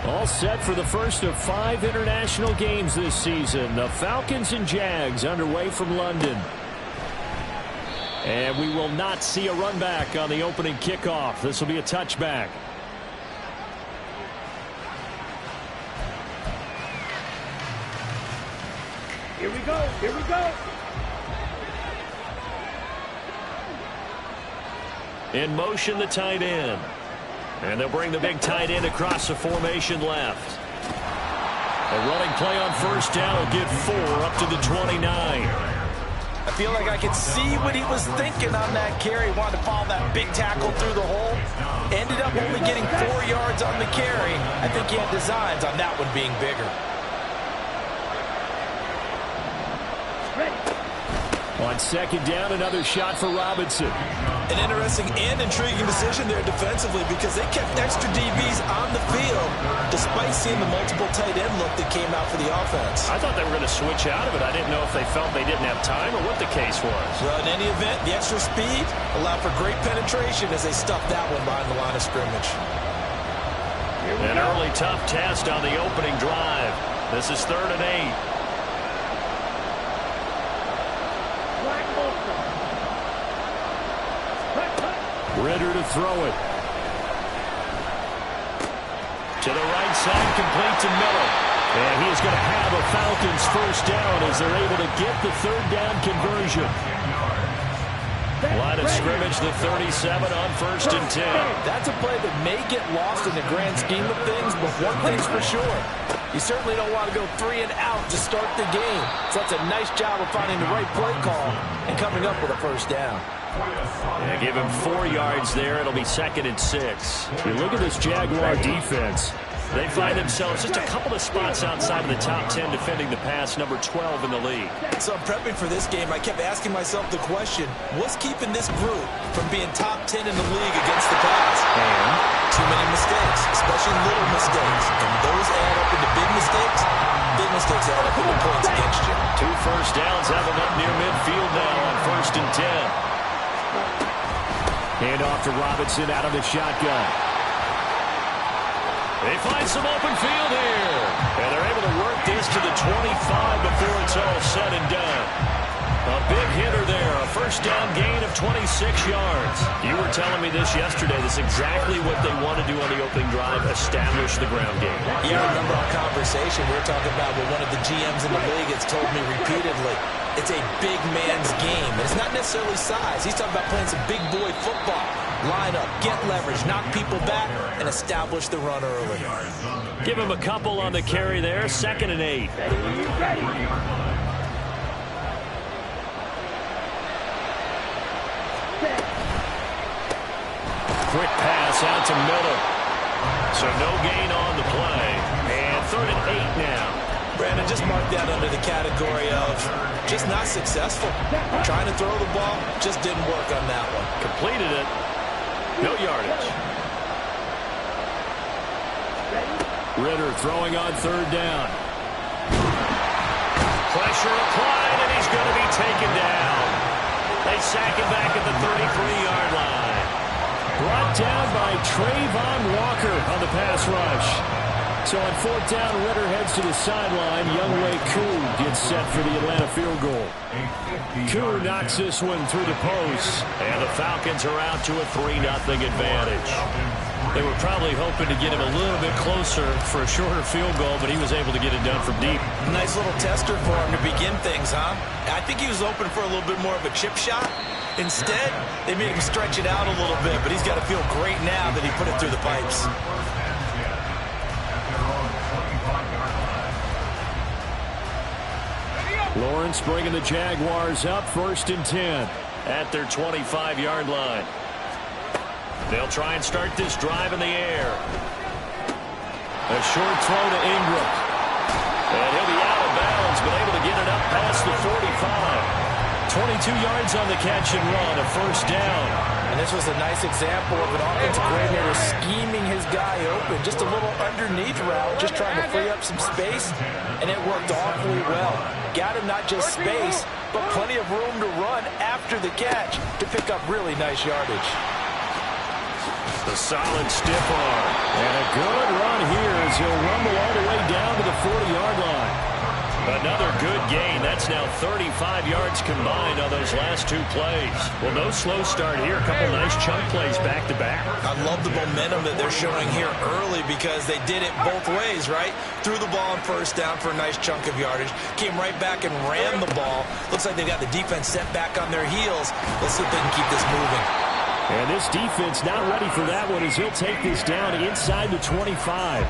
All set for the first of 5 international games this season. The Falcons and Jags underway from London. And we will not see a run back on the opening kickoff. This will be a touchback. Here we go. Here we go. In motion, the tight end. And they'll bring the big tight end across the formation left. A running play on first down will get 4 up to the 29. I feel like I could see what he was thinking on that carry. Wanted to follow that big tackle through the hole. Ended up only getting 4 yards on the carry. I think he had designs on that one being bigger. On second down, another shot for Robinson. An interesting and intriguing decision there defensively because they kept extra DBs on the field despite seeing the multiple tight end look that came out for the offense. I thought they were going to switch out of it. I didn't know if they felt they didn't have time or what the case was. Well, in any event, the extra speed allowed for great penetration as they stuffed that one behind the line of scrimmage. An early tough test on the opening drive. This is 3rd and 8. Ritter to throw it. To the right side, complete to Miller. And he is going to have a Falcons first down as they're able to get the 3rd down conversion. Line of scrimmage, the 37 on 1st and 10. That's a play that may get lost in the grand scheme of things, but one thing's for sure. You certainly don't want to go 3 and out to start the game. So that's a nice job of finding the right play call and coming up with a first down. Yeah, give him 4 yards there. It'll be 2nd and 6. You look at this Jaguar defense. They find themselves just a couple of spots outside of the top 10 defending the pass, number 12 in the league. So I'm prepping for this game. I kept asking myself the question, what's keeping this group from being top 10 in the league against the pass? And too many mistakes, especially little mistakes. And those add up into big mistakes. Big mistakes add up into points against you. 2 first downs have them up near midfield now on 1st and 10. Hand off to Robinson out of the shotgun. They find some open field here. And they're able to work this to the 25 before it's all said and done. A big hitter there. A first down gain of 26 yards. You were telling me this yesterday. This is exactly what they want to do on the opening drive, establish the ground game. Yeah, I remember our conversation. We were talking about what one of the GMs in the league has told me repeatedly. It's a big man's game. And it's not necessarily size. He's talking about playing some big boy football. Line up, get leverage, knock people back, and establish the run early. Give him a couple on the carry there. 2nd and 8. Quick pass out to Miller. So no gain on the play. And 3rd and 8 now. Brandon, just mark that under the category of just not successful. Trying to throw the ball, just didn't work on that one. Completed it. No yardage. Ritter throwing on 3rd down. Pressure applied, and he's going to be taken down. They sack him back at the 33-yard line. Brought down by Trayvon Walker on the pass rush. So on 4th down, Ritter heads to the sideline. Wk4 gets set for the Atlanta field goal. Koo knocks this one through the post. And the Falcons are out to a 3-0 advantage. They were probably hoping to get him a little bit closer for a shorter field goal, but he was able to get it done from deep. Nice little tester for him to begin things, huh? I think he was open for a little bit more of a chip shot. Instead, they made him stretch it out a little bit, but he's got to feel great now that he put it through the pipes. Lawrence bringing the Jaguars up 1st and 10 at their 25-yard line. They'll try and start this drive in the air. A short throw to Ingram. And he'll be out of bounds, but able to get it up past the 45. 22 yards on the catch and run, a first down. And this was a nice example of an offensive coordinator scheming his guy open. Just a little underneath route, just trying to free up some space, and it worked awfully well. Got him not just space, but plenty of room to run after the catch to pick up really nice yardage. The solid stiff arm. And a good run here as he'll Another good gain. That's now 35 yards combined on those last two plays. Well, no slow start here. A couple nice chunk plays back-to-back. I love the momentum that they're showing here early because they did it both ways, right? Threw the ball on first down for a nice chunk of yardage. Came right back and ran the ball. Looks like they've got the defense set back on their heels. Let's see if they can keep this moving. And this defense not ready for that one as he'll take this down inside the 25.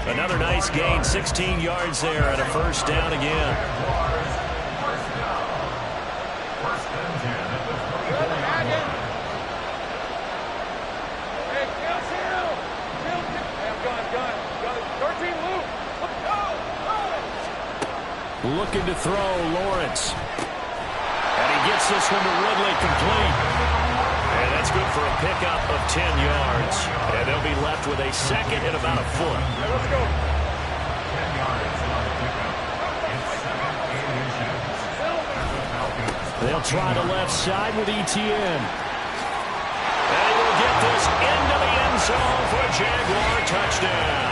Another nice gain, 16 yards there and a first down again. Looking to throw, Lawrence. And he gets this one to Ridley complete. And that's good for a pickup of 10 yards. And they'll be left with a second and about a foot. Let's go. They'll try the left side with Etienne. And he will get this into the end zone for a Jaguar touchdown.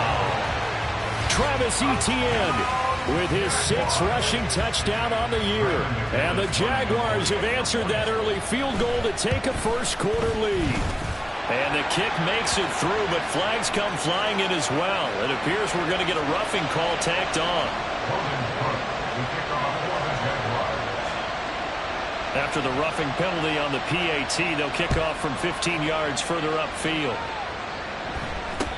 Travis Etienne with his 6th rushing touchdown on the year. And the Jaguars have answered that early field goal to take a first-quarter lead. And the kick makes it through, but flags come flying in as well. It appears we're going to get a roughing call tacked on. After the roughing penalty on the PAT, they'll kick off from 15 yards further upfield.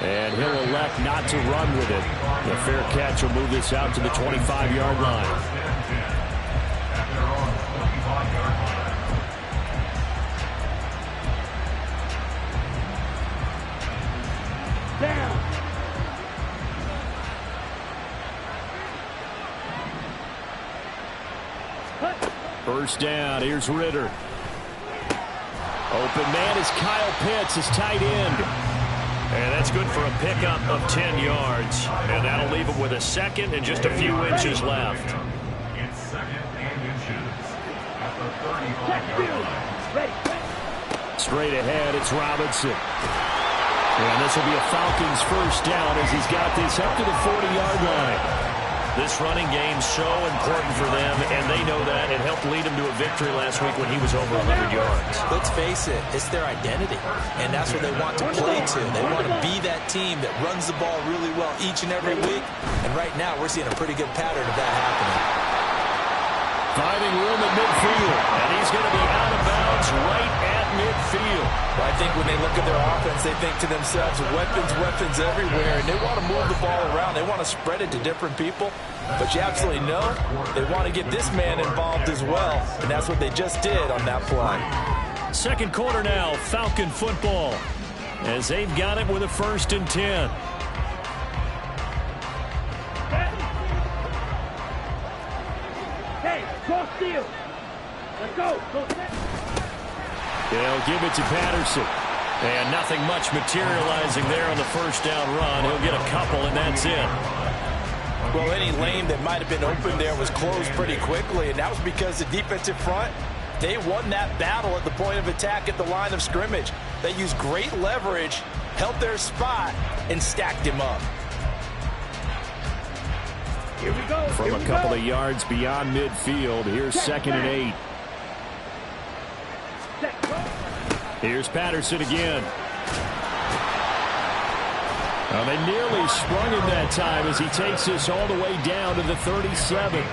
And he'll elect not to run with it. The fair catch will move this out to the 25-yard line. Down. First down. Here's Ritter. Open man is Kyle Pitts, his tight end. And that's good for a pickup of 10 yards. And that'll leave him with a second and just a few inches left. It's second and inches at the 35-yard line. Straight ahead, it's Robinson. And this will be a Falcons first down as he's got this up to the 40-yard line. This running game so important for them, and they know that. It helped lead him to a victory last week when he was over 100 yards. Let's face it, it's their identity, and that's what they want to play to. They want to be that team that runs the ball really well each and every week, and right now we're seeing a pretty good pattern of that happening. Finding room at midfield, and he's going to be out of bounds right at midfield. I think when they look at their offense, they think to themselves, weapons, weapons everywhere, and they want to move the ball around. They want to spread it to different people, but you absolutely know they want to get this man involved as well, and that's what they just did on that play. Second quarter now, Falcon football, as they've got it with a 1st and 10. Hey, cross field. Let's go. Go set. They'll give it to Patterson. And nothing much materializing there on the first down run. He'll get a couple, and that's it. Well, any lane that might have been open there was closed pretty quickly, and that was because the defensive front, they won that battle at the point of attack at the line of scrimmage. They used great leverage, held their spot, and stacked him up. Here we go. From a couple of yards beyond midfield, here's 2nd and 8. Here's Patterson again. Well, they nearly sprung him that time as he takes this all the way down to the 37.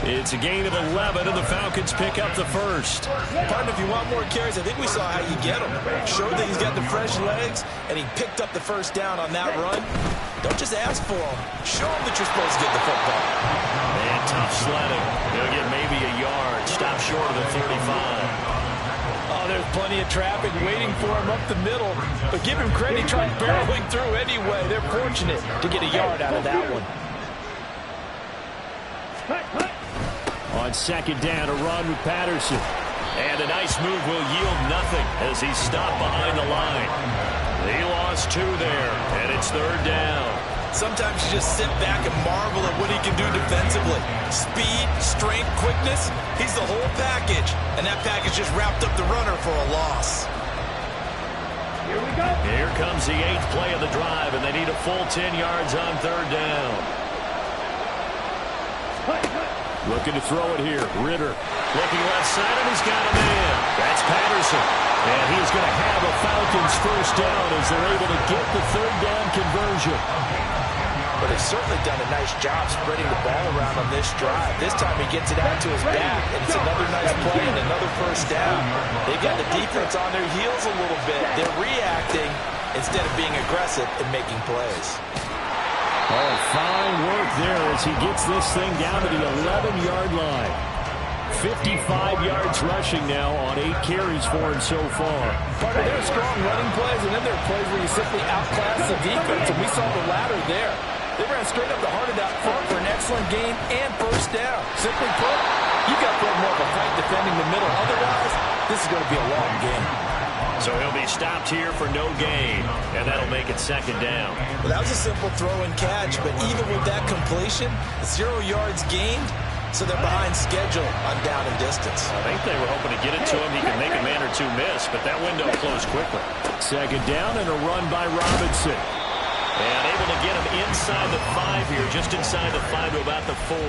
It's a gain of 11, and the Falcons pick up the first. Partner, if you want more carries, I think we saw how you get him. Showed that he's got the fresh legs, and he picked up the first down on that run. Don't just ask for him. Show him that you're supposed to get the football. And tough sledding. He'll get maybe a yard. Stop short of the 35. Oh, there's plenty of traffic waiting for him up the middle. But give him credit, he tried barreling through anyway. They're fortunate to get a yard out of that one. On 2nd down, a run with Patterson. And a nice move will yield nothing as he's stopped behind the line. He lost 2 there, and it's 3rd down. Sometimes you just sit back and marvel at what he can do defensively. Speed, strength, quickness, he's the whole package. And that package just wrapped up the runner for a loss. Here we go. Here comes the 8th play of the drive, and they need a full 10 yards on 3rd down. Looking to throw it here. Ritter looking left side, and he's got a man. That's Patterson. And he's going to have a Falcons first down as they're able to get the third down conversion. But they've certainly done a nice job spreading the ball around on this drive. This time he gets it out to his back, and it's another nice play and another first down. They've got the defense on their heels a little bit. They're reacting instead of being aggressive and making plays. Oh, fine work there as he gets this thing down to the 11-yard line. 55 yards rushing now on 8 carries for him so far. But there are strong running plays, and then there are plays where you simply outclass the defense, and we saw the latter there. They ran straight up the heart of that front for an excellent gain and first down. Simply put, you've got to put more of a fight defending the middle. Otherwise, this is going to be a long game. So he'll be stopped here for no gain, and that'll make it second down. Well, that was a simple throw and catch, but even with that completion, 0 yards gained, so they're behind schedule on down and distance. I think they were hoping to get it to him. He can make a man or two miss, but that window closed quickly. Second down and a run by Robinson. And able to get him inside the 5 here, just inside the 5 to about the 4.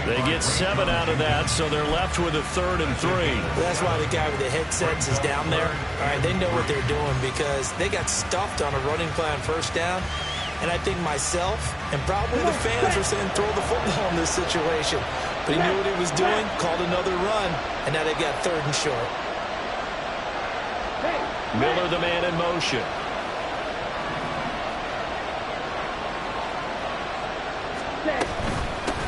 They get 7 out of that, so they're left with a 3rd and 3. Well, that's why the guy with the headsets is down there. All right, they know what they're doing because they got stuffed on a running play on first down. And I think myself and probably the fans are saying throw the football in this situation. But he knew what he was doing, called another run, and now they've got 3rd and short. Miller, the man in motion.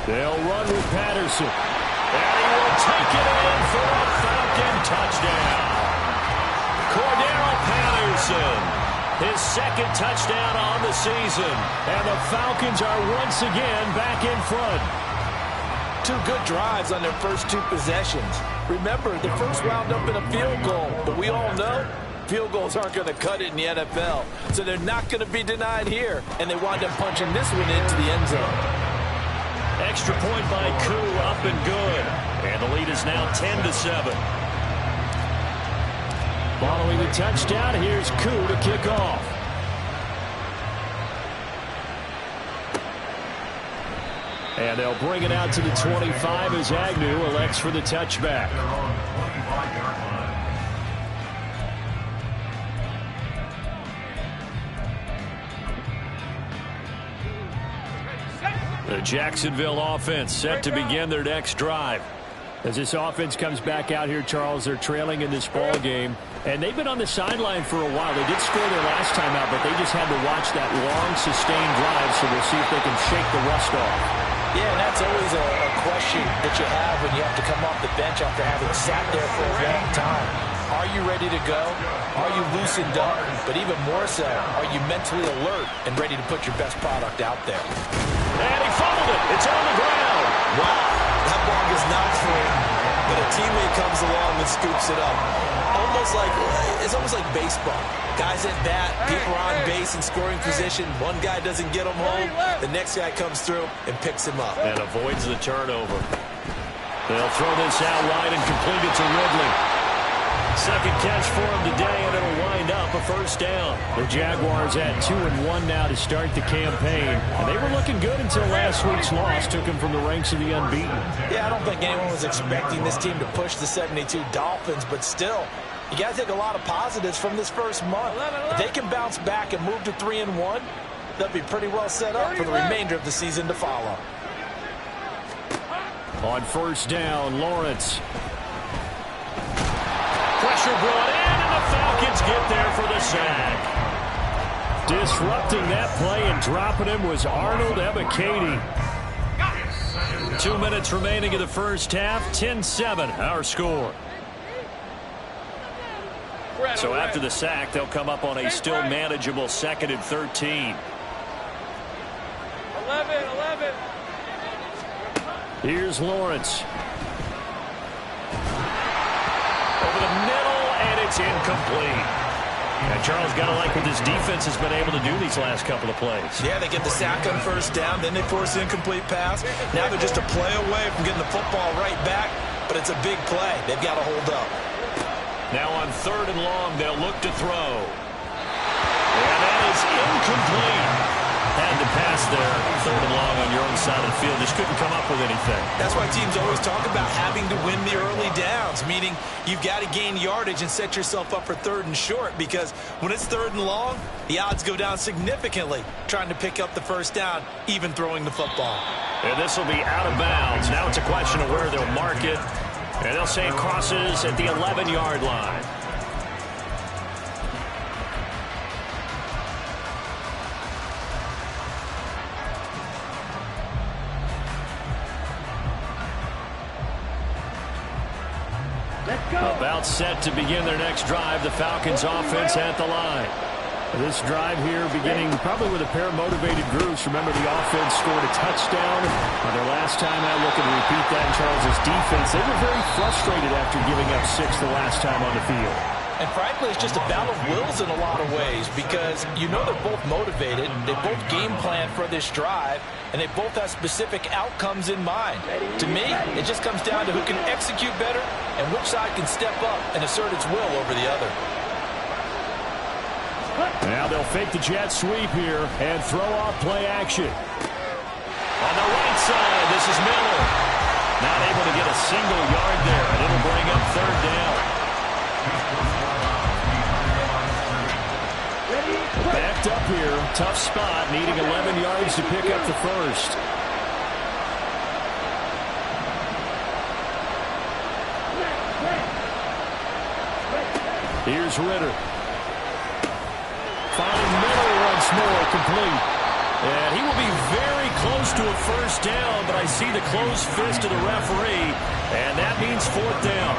They'll run with Patterson. And he will take it in for a Falcon touchdown. Cordero Patterson. His 2nd touchdown on the season. And the Falcons are once again back in front. 2 good drives on their first 2 possessions. Remember, the first wound up in a field goal. But we all know field goals aren't going to cut it in the NFL. So they're not going to be denied here. And they wind up punching this one into the end zone. Extra point by Koo, up and good. And the lead is now 10-7. Following the touchdown, here's Koo to kick off. And they'll bring it out to the 25 as Agnew elects for the touchback. The Jacksonville offense set to begin their next drive. As this offense comes back out here, Charles, they're trailing in this ball game. And they've been on the sideline for a while. They did score their last time out, but they just had to watch that long, sustained drive, so we'll see if they can shake the rust off. Yeah, and that's always a question that you have when you have to come off the bench after having sat there for a long time. Are you ready to go? Are you loosened up? But even more so, are you mentally alert and ready to put your best product out there? And he fumbled it. It's on the ground. Wow, that ball is not free, but a teammate comes along and scoops it up. It's almost like baseball. Guys at bat, people are on base in scoring position. One guy doesn't get him home. The next guy comes through and picks him up. And avoids the turnover. They'll throw this out wide and complete it to Ridley. Second catch for him today, and it'll wind up a first down. The Jaguars at 2-1 now to start the campaign. And they were looking good until last week's loss took them from the ranks of the unbeaten. Yeah, I don't think anyone was expecting this team to push the 72 Dolphins, but still, you got to take a lot of positives from this first month. If they can bounce back and move to 3-1, they'll be pretty well set up for the remainder of the season to follow. On first down, Lawrence. Pressure brought in, and the Falcons get there for the sack. Disrupting that play and dropping him was Arnold Ebiketie. 2 minutes remaining in the first half, 10-7, our score. So after the sack, they'll come up on a still manageable 2nd and 13. 11. Here's Lawrence. Over the middle, and it's incomplete. And Charles, got to like what this defense has been able to do these last couple of plays. Yeah, they get the sack on first down, then they force an incomplete pass. Now they're just a play away from getting the football right back, but it's a big play. They've got to hold up. Now on 3rd and long, they'll look to throw. And that is incomplete. Had to pass there. 3rd and long on your own side of the field. Just couldn't come up with anything. That's why teams always talk about having to win the early downs, meaning you've got to gain yardage and set yourself up for 3rd and short, because when it's 3rd and long, the odds go down significantly trying to pick up the 1st down, even throwing the football. And this will be out of bounds. Now it's a question of where they'll mark it. And they'll say it crosses at the 11-yard line. About set to begin their next drive. The Falcons offense at the line. This drive here beginning probably with a pair of motivated groups. Remember, the offense scored a touchdown on their last time out. Looking to repeat that in Charles' defense. They were very frustrated after giving up 6 the last time on the field. And frankly, it's just a battle of wills in a lot of ways, because you know they're both motivated. They both game plan for this drive, and they both have specific outcomes in mind. To me, it just comes down to who can execute better and which side can step up and assert its will over the other. Now they'll fake the jet sweep here and throw off play action. On the right side, this is Miller. Not able to get a single yard there, and it'll bring up 3rd down. Backed up here, tough spot, needing 11 yards to pick up the 1st. Here's Ritter. Finding Miller once more, complete. And he will be very close to a 1st down, but I see the closed fist of the referee, and that means 4th down.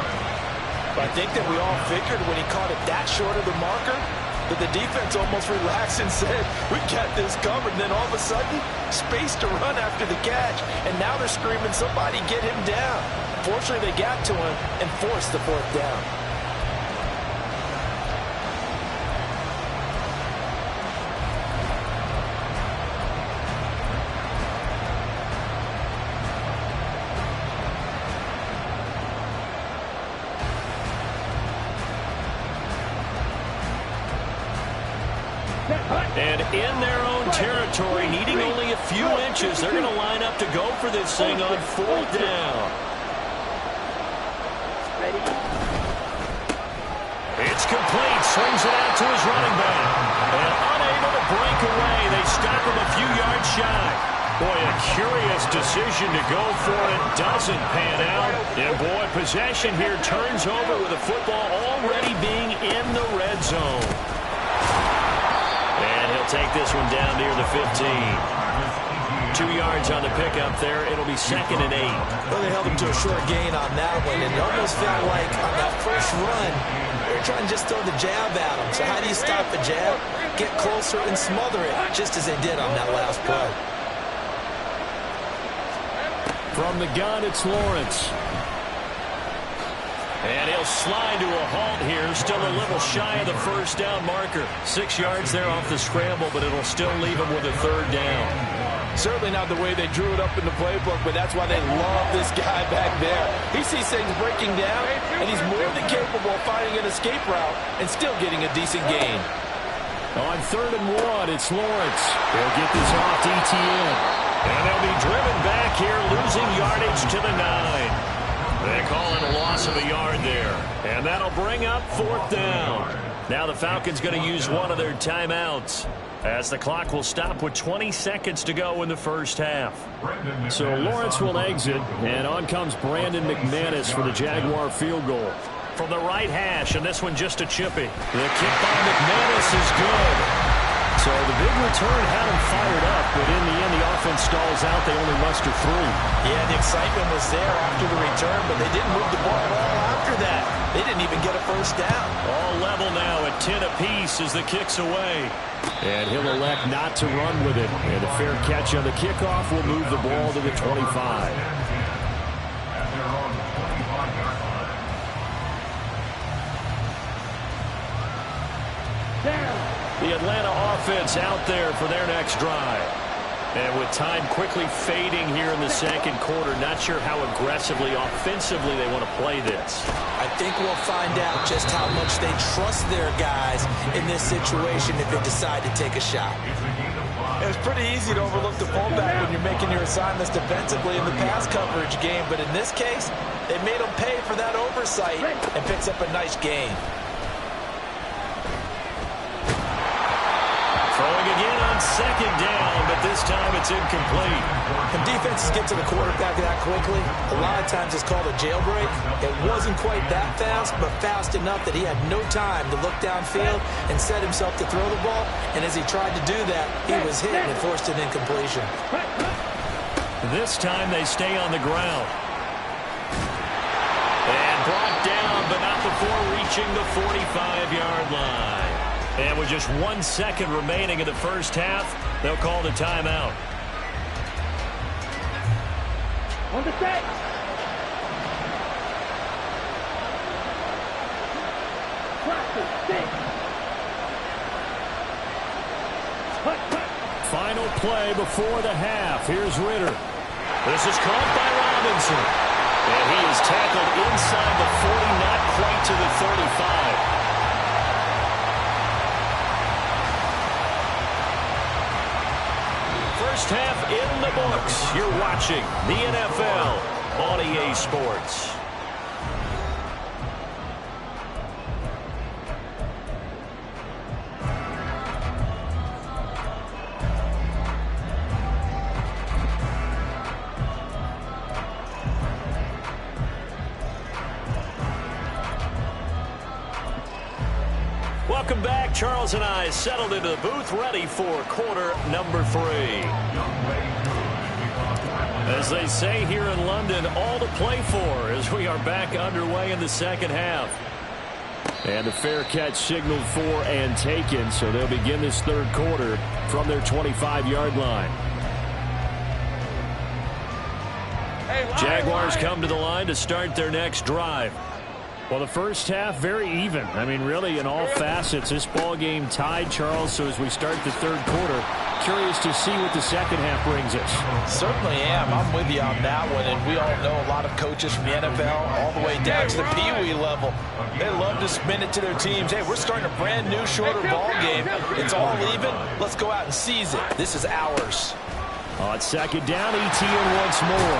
I think that we all figured when he caught it that short of the marker that the defense almost relaxed and said, we got this covered. And then all of a sudden, space to run after the catch. And now they're screaming, somebody get him down. Fortunately, they got to him and forced the 4th down. And in their own territory, needing only a few inches, they're going to line up to go for this thing on 4th down. It's complete. Swings it out to his running back. And unable to break away. They stop him a few yards shy. Boy, a curious decision to go for it. Doesn't pan out. And boy, possession here turns over with the football already being in the red zone. And he'll take this one down near the 15. 2 yards on the pickup there. It'll be 2nd and 8. Well, they held him to a short gain on that one, and it almost felt like on that first run, they were trying to just throw the jab at him. So how do you stop the jab? Get closer and smother it, just as they did on that last play. From the gun, it's Lawrence. And he'll slide to a halt here. Still a little shy of the 1st down marker. 6 yards there off the scramble, but it'll still leave him with a 3rd down. Certainly not the way they drew it up in the playbook, but that's why they love this guy back there. He sees things breaking down, and he's more than capable of finding an escape route and still getting a decent gain. On 3rd and 1, it's Lawrence. He'll get this off to ETN. And they'll be driven back here, losing yardage to the 9. They call it a loss of a yard there. And that'll bring up 4th down. Now the Falcons going to use one of their timeouts, as the clock will stop with 20 seconds to go in the 1st half. So Lawrence will exit, and on comes Brandon McManus for the Jaguar field goal. From the right hash, and this one just a chippy. The kick by McManus is good. So the big return had him fired up, but in the end, the offense stalls out. They only muster 3. Yeah, the excitement was there after the return, but they didn't move the ball at all after that. They didn't even get a 1st down. All level now at 10 apiece as the kick's away. And he'll elect not to run with it. And a fair catch on the kickoff will move the ball to the 25. The Atlanta offense out there for their next drive. And with time quickly fading here in the 2nd quarter, not sure how aggressively, offensively they want to play this. I think we'll find out just how much they trust their guys in this situation if they decide to take a shot. It's pretty easy to overlook the fullback when you're making your assignments defensively in the pass coverage game, but in this case, they made him pay for that oversight and picks up a nice gain. Throwing again on second down, but this time it's incomplete. When defenses get to the quarterback that quickly, a lot of times it's called a jailbreak. It wasn't quite that fast, but fast enough that he had no time to look downfield and set himself to throw the ball. And as he tried to do that, he was hit and forced an incompletion. This time they stay on the ground. And brought down, but not before reaching the 45-yard line. And with just 1 second remaining in the first half, they'll call the timeout. On the set. Final play before the half. Here's Ritter. This is caught by Robinson. And he is tackled inside the 40, not quite to the 35. First half in the books. You're watching the NFL on EA Sports. Welcome back. Charles and I settled into the booth, ready for quarter number 3. As they say here in London, all to play for as we are back underway in the second half. And a fair catch signaled for and taken, so they'll begin this third quarter from their 25-yard line. Jaguars come to the line to start their next drive. Well, the first half, very even. I mean, really, in all facets, this ball game tied, Charles. So as we start the third quarter, curious to see what the second half brings us. Certainly am. I'm with you on that one. And we all know a lot of coaches from the NFL all the way down to the Pee-wee level. They love to spin it to their teams. Hey, we're starting a brand new, shorter ball game. It's all even. Let's go out and seize it. This is ours. On second down, ETN once more.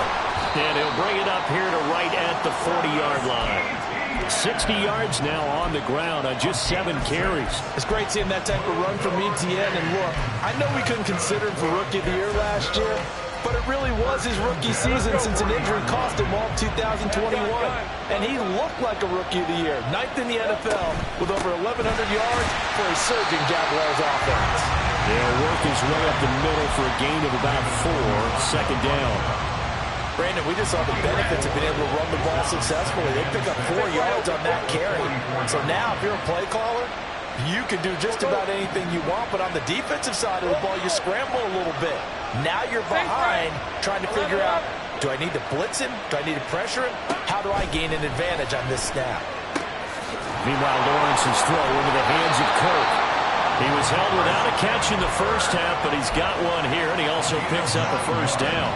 And he'll bring it up here to right at the 40-yard line. 60 yards now on the ground on just 7 carries. It's great seeing that type of run from ETN. And look, I know we couldn't consider him for Rookie of the Year last year, but it really was his rookie season since an injury cost him all 2021. And he looked like a Rookie of the Year. 9th in the NFL with over 1,100 yards for a surging Jaguars offense. They'll work his way up the middle for a gain of about 4. Second down. Brandon, we just saw the benefits of being able to run the ball successfully. They pick up 4 yards on that carry. So now, if you're a play caller, you can do just about anything you want. But on the defensive side of the ball, you scramble a little bit. Now you're behind trying to figure out, do I need to blitz him? Do I need to pressure him? How do I gain an advantage on this snap? Meanwhile, Lawrence's throw into the hands of Kirk. He was held without a catch in the first half, but he's got one here, and he also picks up a first down.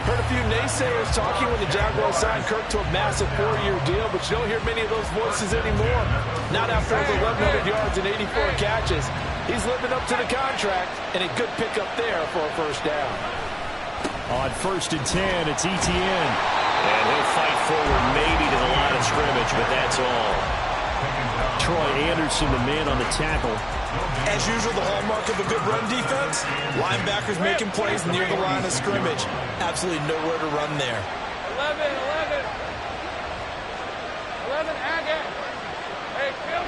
Heard a few naysayers talking when the Jaguars signed Kirk to a massive 4-year deal, but you don't hear many of those voices anymore. Not after over 1,100 yards and 84 catches. He's living up to the contract, and a good pickup there for a first down. On 1st and 10, it's ETN. And he'll fight forward maybe to the line of scrimmage, but that's all. Troy Anderson, the man on the tackle. As usual, the hallmark of a good run defense, linebackers making plays near the line of scrimmage. Absolutely nowhere to run there. 11, Agate. Hey, kill.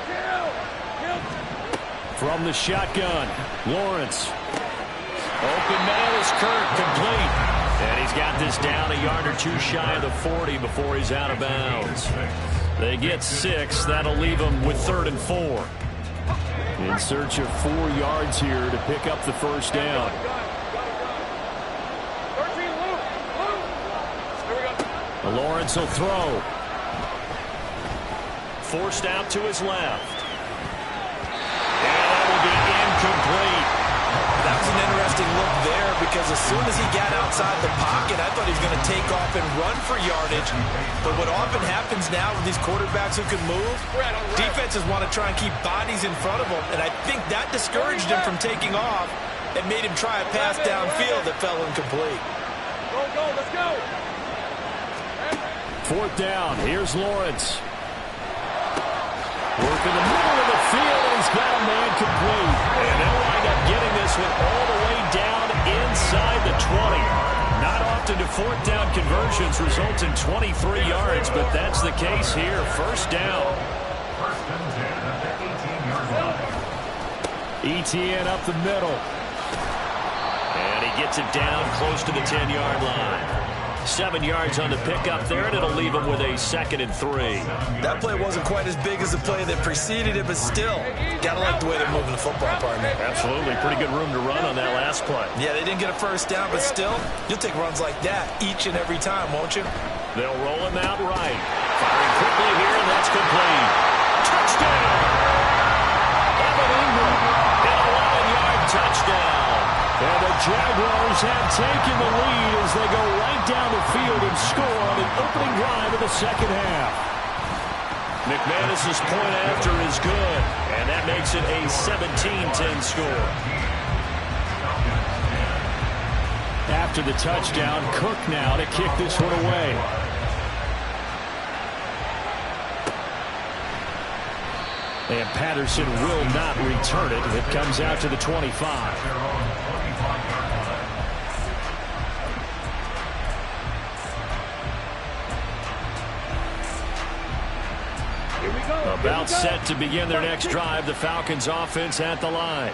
From the shotgun, Lawrence. Open man is Kirk, complete. And he's got this down a yard or 2 shy of the 40 before he's out of bounds. They get 6. That'll leave them with 3rd and 4. In search of 4 yards here to pick up the first down. Lawrence will throw. Forced out to his left. And that will be incomplete. That was an interesting look there because as soon as he got outside the pocket, I thought he was going to take off and run for yardage. But what often happens now with these quarterbacks who can move, defenses want to try and keep bodies in front of them. And I think that discouraged him from taking off. and made him try a pass downfield that fell incomplete. Go, let's go. 4th down. Here's Lawrence. Working the middle of the field, and he's got a man complete. And they'll wind up getting this one all the way down inside the 20. Not often do 4th down conversions result in 23 yards, but that's the case here. 1st down. ETN up the middle. And he gets it down close to the 10-yard line. 7 yards on the pickup there, and it'll leave him with a 2nd and 3. That play wasn't quite as big as the play that preceded it, but still, gotta like the way they're moving the football, partner. Absolutely. Pretty good room to run on that last play. Yeah, they didn't get a 1st down, but still, you'll take runs like that each and every time, won't you? They'll roll him out right. Firing quickly here, and that's complete. Touchdown! Evan Ingram, an 11-yard touchdown. And the Jaguars have taken the lead as they go right down the field and score on an opening drive of the 2nd half. McManus's point after is good, and that makes it a 17-10 score. After the touchdown, Cook now to kick this one away. And Patterson will not return it. It comes out to the 25. About set to begin their next drive. The Falcons offense at the line.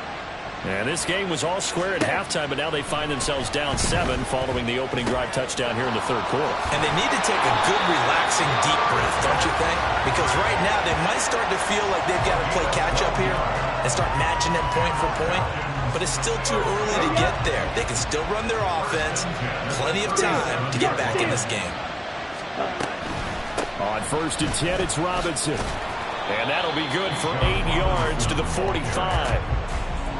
And this game was all square at halftime, but now they find themselves down 7 following the opening drive touchdown here in the 3rd quarter. And they need to take a good, relaxing, deep breath, don't you think? Because right now they might start to feel like they've got to play catch-up here and start matching them point for point. But it's still too early to get there. They can still run their offense. Plenty of time to get back in this game. On 1st and 10, it's Robinson. And that'll be good for 8 yards to the 45.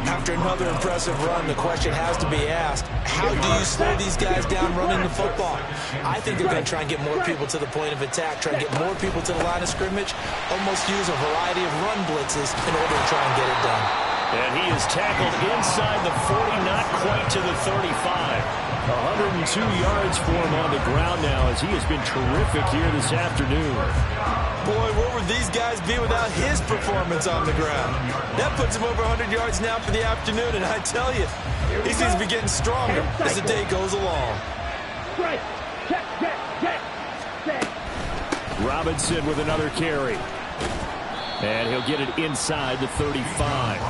After another impressive run, the question has to be asked, how do you slow these guys down running the football? I think they're going to try and get more people to the point of attack, try and get more people to the line of scrimmage, almost use a variety of run blitzes in order to try and get it done. And he is tackled inside the 40, not quite to the 35. 102 yards for him on the ground now as he has been terrific here this afternoon. Boy, where would these guys be without his performance on the ground? That puts him over 100 yards now for the afternoon, and I tell you, he seems to be getting stronger as the day goes along. Robinson with another carry. And he'll get it inside the 35.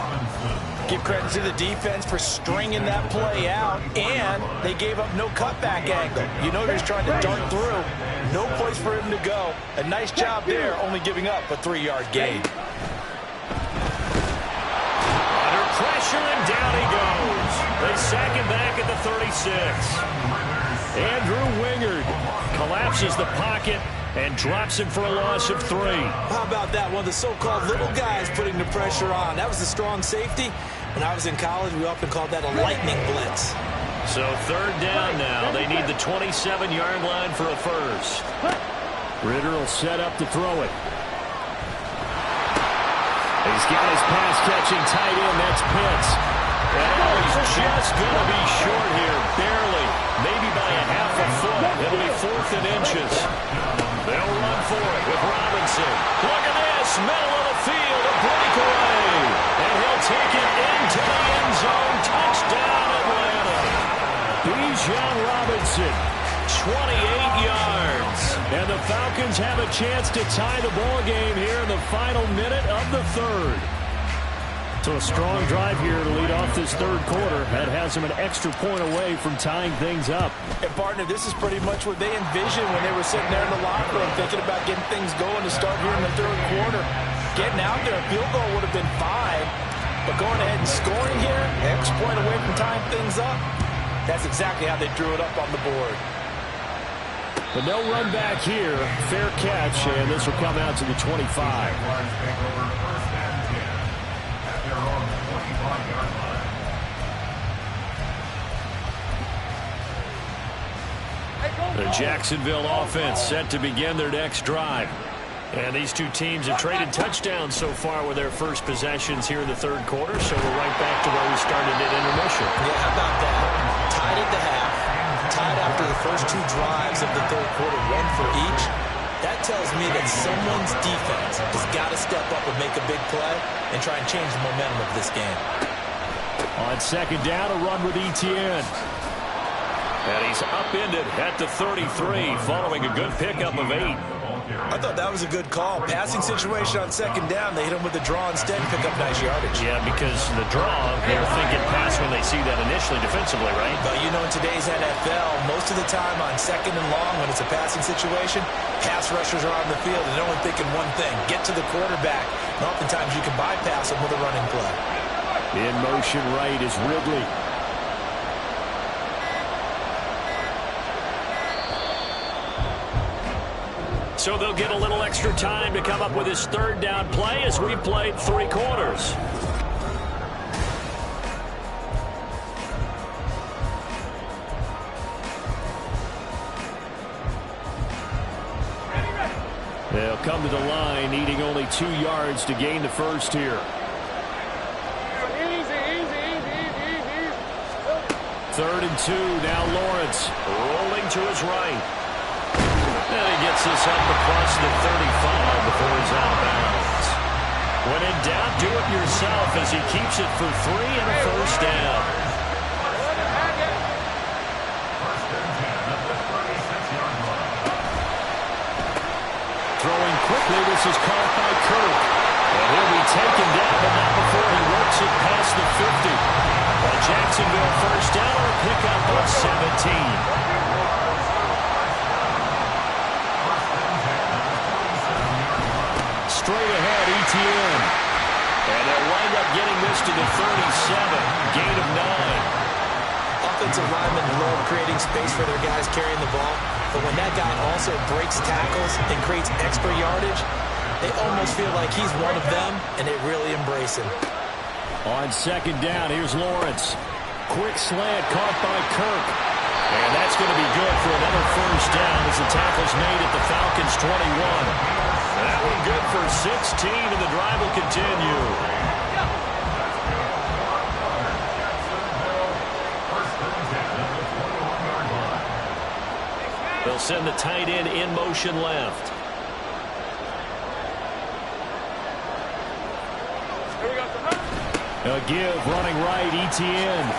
Give credit to the defense for stringing that play out, and they gave up no cutback angle. You know they're just trying to dart through. No place for him to go. A nice job there, only giving up a 3-yard gain. Under pressure, and down he goes. They sack him back at the 36. Andrew Wingard collapses the pocket and drops him for a loss of 3. How about that? One of the so-called little guys putting the pressure on. That was the strong safety. When I was in college, we often called that a lightning blitz. So 3rd down now. They need the 27-yard line for a first. Ritter will set up to throw it. He's got his pass-catching tight end. That's Pitts. And he's just going to be short here, barely. Maybe by a half a foot. It'll be 4th and inches. They'll run for it with Robinson. Look at this. Middle of the field. A breakaway. And he'll take it into the end zone. Touchdown, Atlanta. Bijan Robinson, 28 yards. And the Falcons have a chance to tie the ball game here in the final minute of the 3rd. So a strong drive here to lead off this 3rd quarter. That has them an extra point away from tying things up. And, partner, this is pretty much what they envisioned when they were sitting there in the locker room thinking about getting things going to start here in the 3rd quarter. Getting out there, a field goal would have been fine. But going ahead and scoring here, extra point away from tying things up, that's exactly how they drew it up on the board. But no run back here. Fair catch, and this will come out to the 25. The Jacksonville offense set to begin their next drive. And these two teams have traded touchdowns so far with their first possessions here in the third quarter, so we're right back to where we started at intermission. Yeah, how about that? Tied at the half, tied after the first two drives of the third quarter, one for each. That tells me that someone's defense has got to step up and make a big play and try and change the momentum of this game. On second down, a run with Etienne. And he's upended at the 33, following a good pickup of 8. I thought that was a good call. Passing situation on second down. They hit him with the draw instead and pick up nice yardage. Yeah, because the draw, they're thinking pass when they see that initially defensively, right? But you know, in today's NFL, most of the time on second and long when it's a passing situation, pass rushers are on the field and they're only thinking one thing, get to the quarterback. And oftentimes you can bypass them with a running play. In motion right is Ridley. So they'll get a little extra time to come up with his third down play as we've played 3 quarters. They'll come to the line, needing only 2 yards to gain the first here. Third and 2, now Lawrence rolling to his right. And he gets this up across the 35 before he's out of bounds. When in doubt, do it yourself as he keeps it for 3 and a first down. Throwing quickly, this is caught by Kirk. And he'll be taken down, but not before he works it past the 50. A Jacksonville first down or a pickup of 17. Straight ahead, Etienne. And they'll wind up getting this to the 37. Gain of 9. Offensive linemen love creating space for their guys carrying the ball. But when that guy also breaks tackles and creates extra yardage, they almost feel like he's one of them, and they really embrace him. On second down, here's Lawrence. Quick slant caught by Kirk. And that's going to be good for another first down as the tackle's made at the Falcons' 21. That one good for 16, and the drive will continue. They'll send the tight end in motion left. A give running right, Etienne.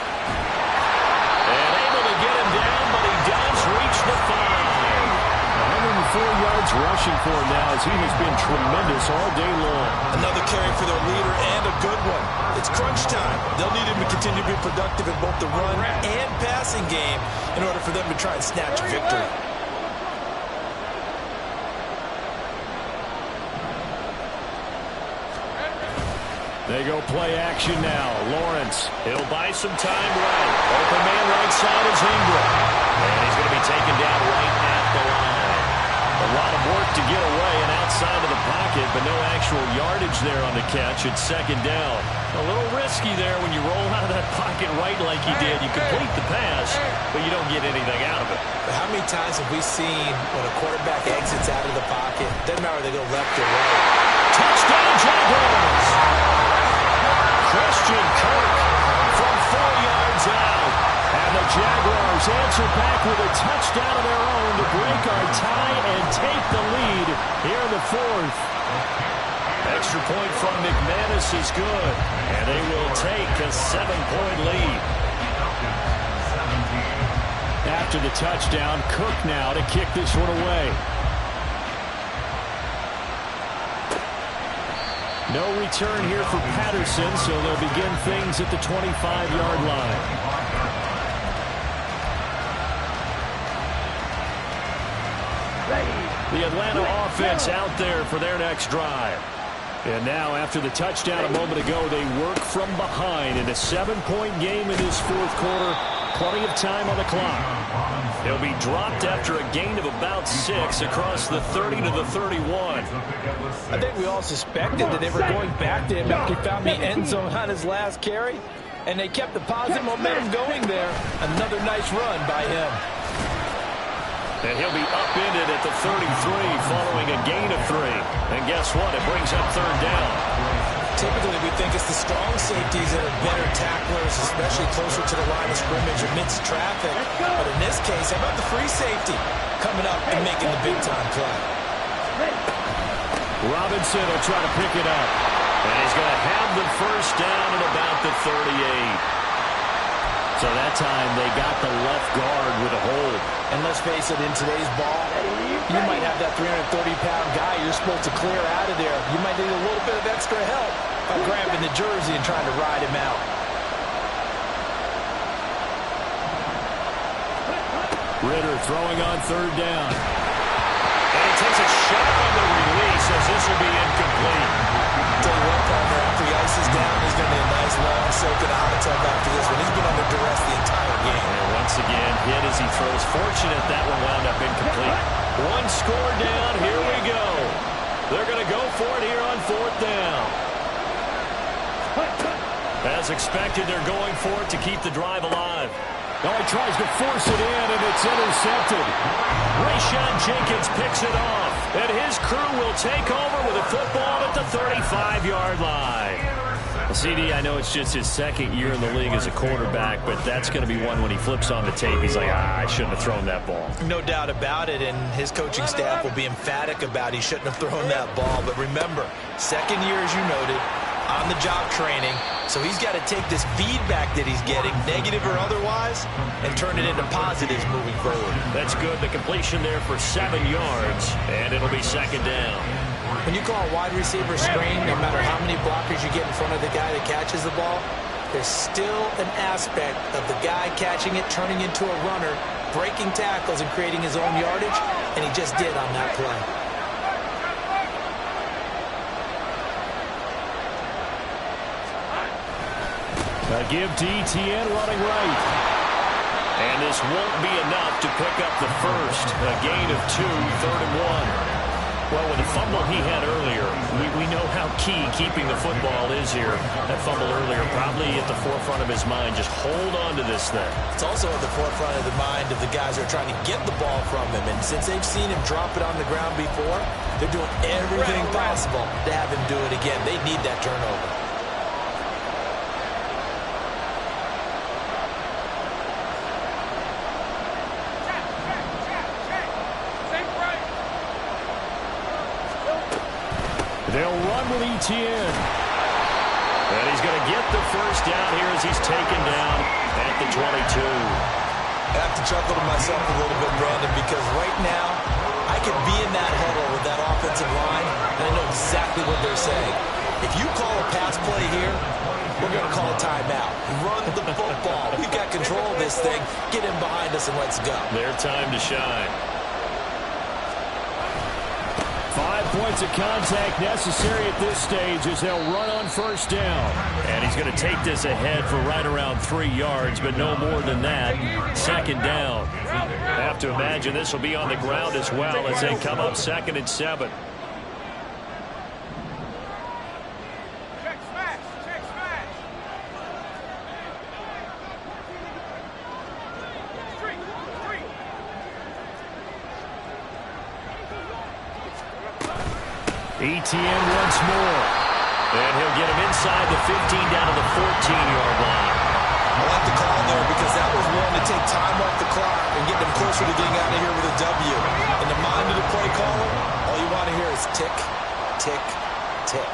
And able to get him down, but he does reach the 5. 104 yards rushing for him now as he has been tremendous all day long. Another carry for their leader and a good one. It's crunch time. They'll need him to continue to be productive in both the run and passing game in order for them to try and snatch a victory. They go play action now. Lawrence, he'll buy some time right. Open man right side is Ingram. And he's going to be taken down right at the line. A lot of work to get away and outside of the pocket, but no actual yardage there on the catch. It's second down. A little risky there when you roll out of that pocket right like he did. You complete the pass, but you don't get anything out of it. But how many times have we seen when a quarterback exits out of the pocket, doesn't matter if they go left or right. Touchdown, Jaguars! Christian Kirk from 4 yards out. And the Jaguars answer back with a touchdown of their own to break our tie and take the lead here in the 4th. Extra point from McManus is good. And they will take a 7-point lead. After the touchdown, Cook now to kick this one away. No return here for Patterson, so they'll begin things at the 25-yard line. The Atlanta offense out there for their next drive. And now, after the touchdown a moment ago, they work from behind in a 7-point game in this 4th quarter. Plenty of time on the clock. They'll be dropped after a gain of about 6 across the 30 to the 31. I think we all suspected that they were going back to him after he found the end zone on his last carry. And they kept the positive momentum going there. Another nice run by him. And he'll be upended at the 33 following a gain of 3. And guess what? It brings up third down. Typically, we think it's the strong safeties that are better tacklers, especially closer to the line of scrimmage amidst traffic. But in this case, how about the free safety coming up and making the big-time play? Robinson will try to pick it up. And he's going to have the first down at about the 38. So that time they got the left guard with a hold. And let's face it, in today's ball, you might have that 330-pound guy you're supposed to clear out of there. You might need a little bit of extra help by grabbing the jersey and trying to ride him out. Ritter throwing on third down. And he takes a shot on the release as this will be incomplete. Tell you what, partner, after he ices down, he's going to be a nice long soak in a hot tub after this one. He's been under duress the entire game. And once again, hit as he throws. Fortunate that one wound up incomplete. One score down. Here we go. They're going to go for it here on fourth down. As expected, they're going for it to keep the drive alive. Oh, he tries to force it in, and it's intercepted. Rayshon Jenkins picks it off, and his crew will take over with a football at the 35-yard line. Well, CD, I know it's just his second year in the league as a quarterback, but that's going to be one when he flips on the tape. He's like, I shouldn't have thrown that ball. No doubt about it, and his coaching staff will be emphatic about he shouldn't have thrown that ball. But remember, second year, as you noted, on-the-job training, so he's got to take this feedback that he's getting, negative or otherwise, and turn it into positives moving forward. That's good. The completion there for 7 yards, and it'll be second down. When you call a wide receiver screen, no matter how many blockers you get in front of the guy that catches the ball, there's still an aspect of the guy catching it, turning into a runner, breaking tackles and creating his own yardage, and he just did on that play. A give to ETN running right. And this won't be enough to pick up the first. A gain of 2, third and 1. Well, with the fumble he had earlier, we know how key keeping the football is here. That fumble earlier probably at the forefront of his mind. Just hold on to this thing. It's also at the forefront of the mind of the guys who are trying to get the ball from him. And since they've seen him drop it on the ground before, they're doing everything possible to have him do it again. They need that turnover. They'll run with ETN. And he's going to get the first down here as he's taken down at the 22. I have to chuckle to myself a little bit, Brandon, because right now I could be in that huddle with that offensive line, and I know exactly what they're saying. If you call a pass play here, we're going to call a timeout. Run the football. We've got control of this thing. Get in behind us and let's go. Their time to shine. 5 points of contact necessary at this stage as they'll run on first down. And he's going to take this ahead for right around 3 yards, but no more than that. Second down. I have to imagine this will be on the ground as well as they come up 2nd and 7. ETN once more. And he'll get him inside the 15 down to the 14-yard line. I like the call there because that was one to take time off the clock and get them closer to getting out of here with a W. In the mind of the play caller, all you want to hear is tick, tick, tick.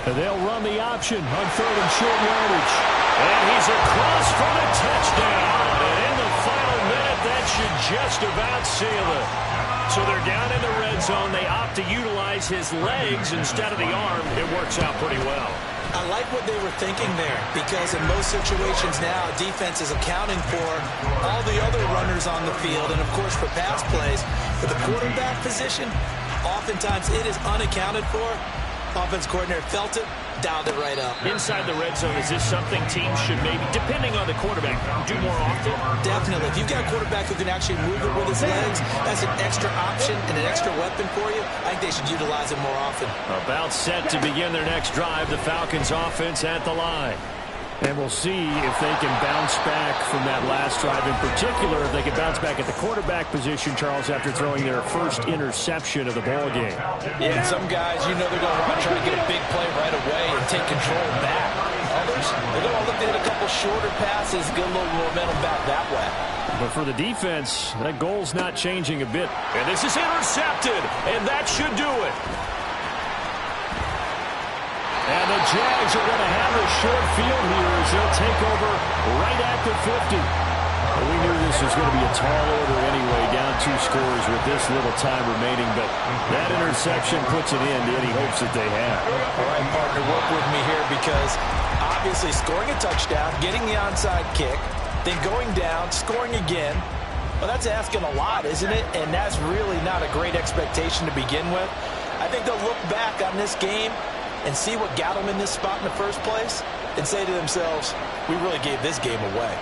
And they'll run the option on 3rd and short yardage. And he's across for the touchdown. And in the final minute, that should just about seal it. So they're down in the red zone. They opt to utilize his legs instead of the arm. It works out pretty well. I like what they were thinking there because in most situations now, defense is accounting for all the other runners on the field and, of course, for pass plays. For the quarterback position, oftentimes it is unaccounted for. Offense coordinator felt it, dialed it right up. Inside the red zone, is this something teams should maybe, depending on the quarterback, do more often? Definitely. If you've got a quarterback who can actually move it with his legs, that's an extra option and an extra weapon for you. I think they should utilize it more often. About set to begin their next drive, the Falcons offense at the line. And we'll see if they can bounce back from that last drive. In particular, if they can bounce back at the quarterback position, Charles, after throwing their first interception of the ball game. Yeah, and some guys, you know they're going to want to try to get a big play right away and take control back. Others, they're going to look to hit a couple shorter passes, get a little momentum back that way. But for the defense, that goal's not changing a bit. And this is intercepted, and that should do it. And the Jags are going to have a short field here as they'll take over right at the 50. And we knew this was going to be a tall order anyway, down 2 scores with this little time remaining. But that interception puts an end to any hopes that they have. All right, partner, work with me here because obviously scoring a touchdown, getting the onside kick, then going down, scoring again. Well, that's asking a lot, isn't it? And that's really not a great expectation to begin with. I think they'll look back on this game and see what got them in this spot in the first place and say to themselves, we really gave this game away.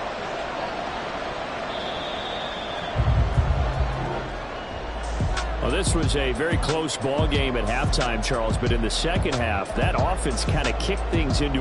Well, this was a very close ball game at halftime, Charles, but in the second half, that offense kind of kicked things into a